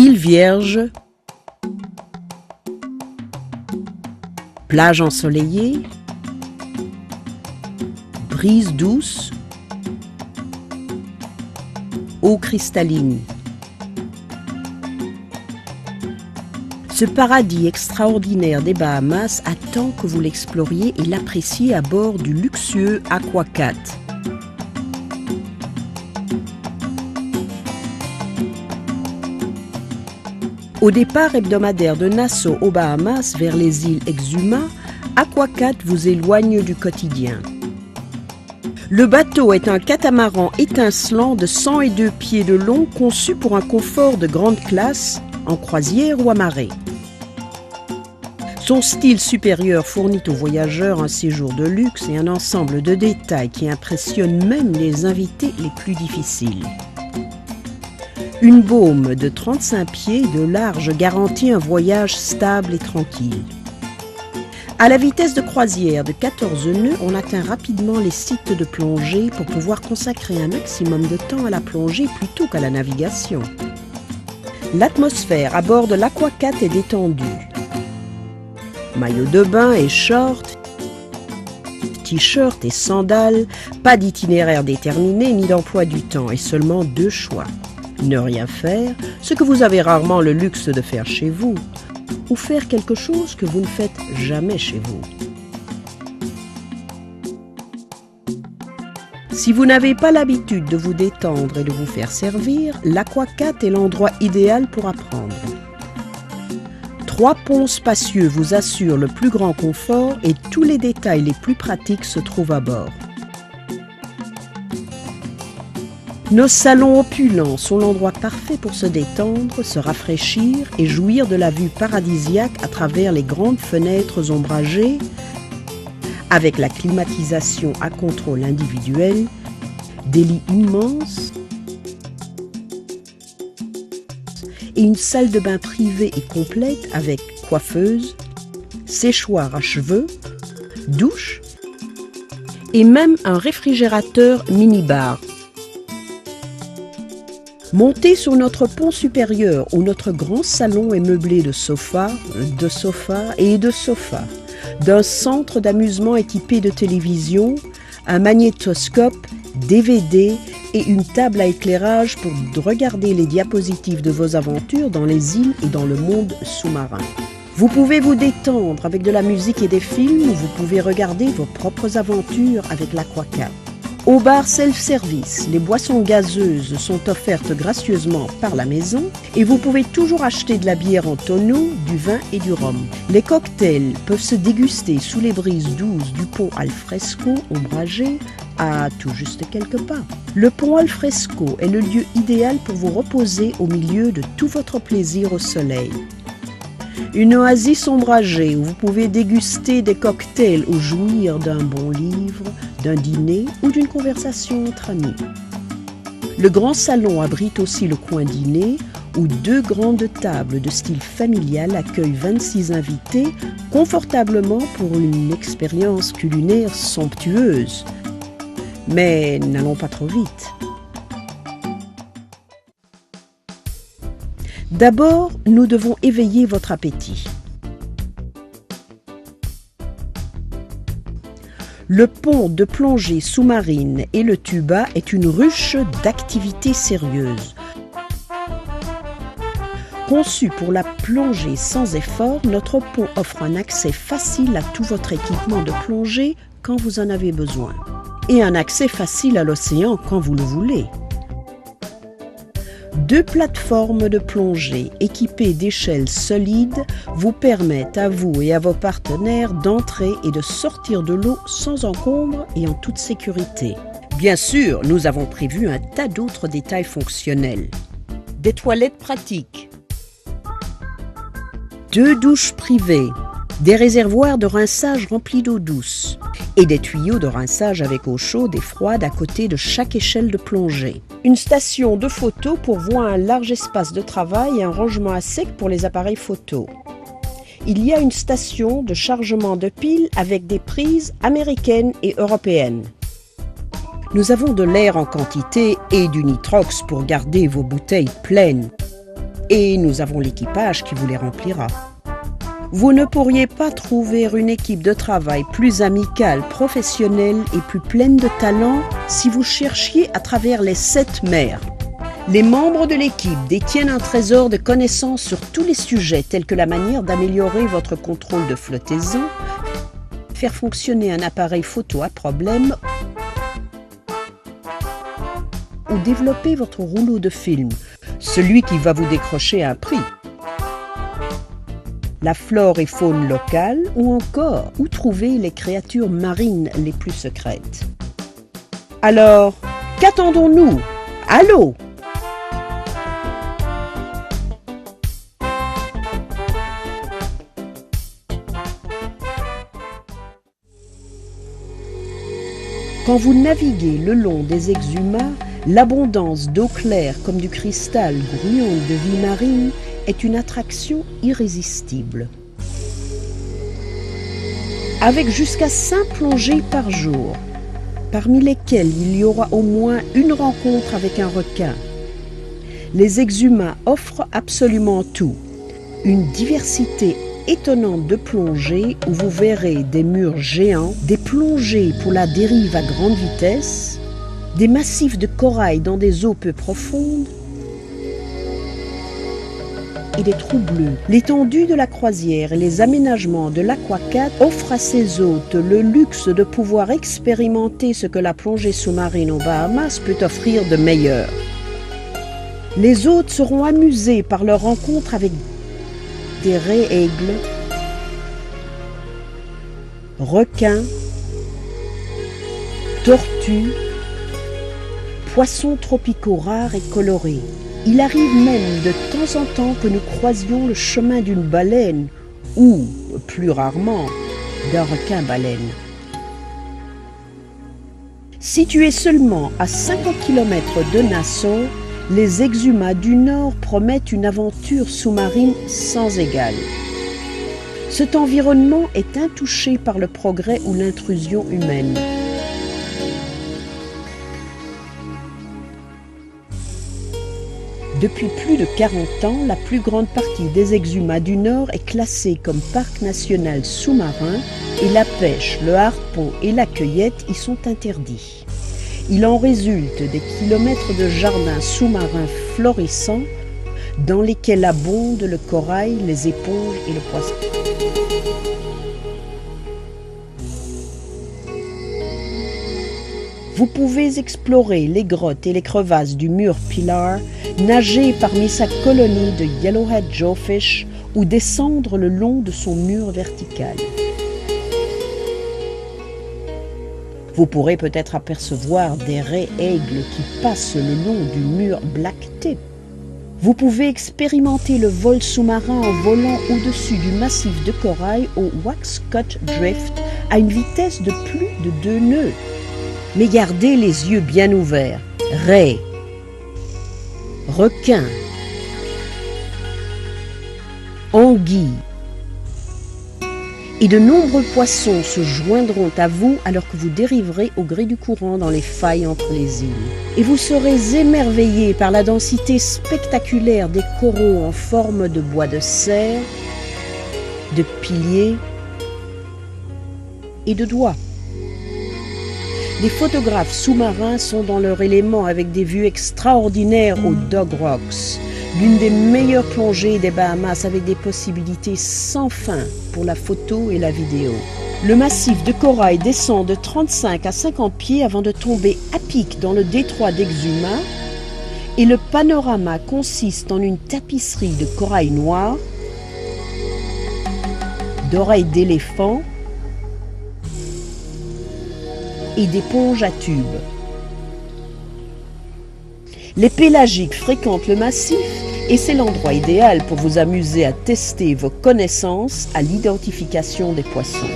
Île Vierge, plage ensoleillée, brise douce, eau cristalline. Ce paradis extraordinaire des Bahamas attend que vous l'exploriez et l'appréciez à bord du luxueux Aquacat. Au départ hebdomadaire de Nassau aux Bahamas vers les îles Exuma, Aquacat vous éloigne du quotidien. Le bateau est un catamaran étincelant de 102 pieds de long conçu pour un confort de grande classe, en croisière ou à marée. Son style supérieur fournit aux voyageurs un séjour de luxe et un ensemble de détails qui impressionnent même les invités les plus difficiles. Une baume de 35 pieds de large garantit un voyage stable et tranquille. À la vitesse de croisière de 14 nœuds, on atteint rapidement les sites de plongée pour pouvoir consacrer un maximum de temps à la plongée plutôt qu'à la navigation. L'atmosphère à bord de l'Aquacat est détendue. Maillot de bain et short, t-shirt et sandales, pas d'itinéraire déterminé ni d'emploi du temps et seulement 2 choix. Ne rien faire, ce que vous avez rarement le luxe de faire chez vous, ou faire quelque chose que vous ne faites jamais chez vous. Si vous n'avez pas l'habitude de vous détendre et de vous faire servir, l'Aquacat est l'endroit idéal pour apprendre. 3 ponts spacieux vous assurent le plus grand confort et tous les détails les plus pratiques se trouvent à bord. Nos salons opulents sont l'endroit parfait pour se détendre, se rafraîchir et jouir de la vue paradisiaque à travers les grandes fenêtres ombragées, avec la climatisation à contrôle individuel, des lits immenses et une salle de bain privée et complète avec coiffeuse, séchoir à cheveux, douche et même un réfrigérateur mini-bar. Montez sur notre pont supérieur où notre grand salon est meublé de sofas et de sofas, d'un centre d'amusement équipé de télévision, un magnétoscope, DVD et une table à éclairage pour regarder les diapositives de vos aventures dans les îles et dans le monde sous-marin. Vous pouvez vous détendre avec de la musique et des films ou vous pouvez regarder vos propres aventures avec l'Aquacat. Au bar self-service, les boissons gazeuses sont offertes gracieusement par la maison et vous pouvez toujours acheter de la bière en tonneau, du vin et du rhum. Les cocktails peuvent se déguster sous les brises douces du pont al fresco ombragé à tout juste quelques pas. Le pont al fresco est le lieu idéal pour vous reposer au milieu de tout votre plaisir au soleil. Une oasis ombragée où vous pouvez déguster des cocktails ou jouir d'un bon livre, d'un dîner ou d'une conversation entre amis. Le grand salon abrite aussi le coin dîner où 2 grandes tables de style familial accueillent 26 invités confortablement pour une expérience culinaire somptueuse. Mais n'allons pas trop vite. D'abord, nous devons éveiller votre appétit. Le pont de plongée sous-marine et le tuba est une ruche d'activités sérieuses. Conçu pour la plongée sans effort, notre pont offre un accès facile à tout votre équipement de plongée quand vous en avez besoin. Et un accès facile à l'océan quand vous le voulez. 2 plateformes de plongée équipées d'échelles solides vous permettent à vous et à vos partenaires d'entrer et de sortir de l'eau sans encombre et en toute sécurité. Bien sûr, nous avons prévu un tas d'autres détails fonctionnels. Des toilettes pratiques, 2 douches privées, des réservoirs de rinçage remplis d'eau douce et des tuyaux de rinçage avec eau chaude et froide à côté de chaque échelle de plongée. Une station de photo pourvoit un large espace de travail et un rangement à sec pour les appareils photo. Il y a une station de chargement de piles avec des prises américaines et européennes. Nous avons de l'air en quantité et du nitrox pour garder vos bouteilles pleines. Et nous avons l'équipage qui vous les remplira. Vous ne pourriez pas trouver une équipe de travail plus amicale, professionnelle et plus pleine de talent si vous cherchiez à travers les 7 mers. Les membres de l'équipe détiennent un trésor de connaissances sur tous les sujets tels que la manière d'améliorer votre contrôle de flottaison, faire fonctionner un appareil photo à problème ou développer votre rouleau de film, celui qui va vous décrocher un prix. La flore et faune locale ou encore où trouver les créatures marines les plus secrètes. Alors, qu'attendons-nous? Allô? Quand vous naviguez le long des exhumas, l'abondance d'eau claire comme du cristal grouillante de vie marine est une attraction irrésistible. Avec jusqu'à 5 plongées par jour, parmi lesquelles il y aura au moins une rencontre avec un requin, les exhumas offrent absolument tout. Une diversité étonnante de plongées où vous verrez des murs géants, des plongées pour la dérive à grande vitesse, des massifs de corail dans des eaux peu profondes et des trous bleus. L'étendue de la croisière et les aménagements de l'Aquacat offrent à ses hôtes le luxe de pouvoir expérimenter ce que la plongée sous-marine aux Bahamas peut offrir de meilleur. Les hôtes seront amusés par leur rencontre avec des raies-aigles, requins, tortues, poissons tropicaux rares et colorés. Il arrive même de temps en temps que nous croisions le chemin d'une baleine ou, plus rarement, d'un requin-baleine. Situé seulement à 50 km de Nassau, les exhumas du Nord promettent une aventure sous-marine sans égale. Cet environnement est intouché par le progrès ou l'intrusion humaine. Depuis plus de 40 ans, la plus grande partie des exhumas du Nord est classée comme parc national sous-marin et la pêche, le harpon et la cueillette y sont interdits. Il en résulte des kilomètres de jardins sous-marins florissants dans lesquels abondent le corail, les éponges et le poisson. Vous pouvez explorer les grottes et les crevasses du mur Pilar, nager parmi sa colonie de Yellowhead Jawfish ou descendre le long de son mur vertical. Vous pourrez peut-être apercevoir des raies-aigles qui passent le long du mur Black Tip. Vous pouvez expérimenter le vol sous-marin en volant au-dessus du massif de corail au Waxcut Drift à une vitesse de plus de 2 nœuds. Mais gardez les yeux bien ouverts. Raies, requins, anguilles et de nombreux poissons se joindront à vous alors que vous dériverez au gré du courant dans les failles entre les îles. Et vous serez émerveillés par la densité spectaculaire des coraux en forme de bois de serre, de piliers et de doigts. Les photographes sous-marins sont dans leur élément avec des vues extraordinaires aux Dog Rocks, l'une des meilleures plongées des Bahamas avec des possibilités sans fin pour la photo et la vidéo. Le massif de corail descend de 35 à 50 pieds avant de tomber à pic dans le détroit d'Exuma et le panorama consiste en une tapisserie de corail noir, d'oreilles d'éléphant et d'éponges à tubes. Les pélagiques fréquentent le massif et c'est l'endroit idéal pour vous amuser à tester vos connaissances à l'identification des poissons.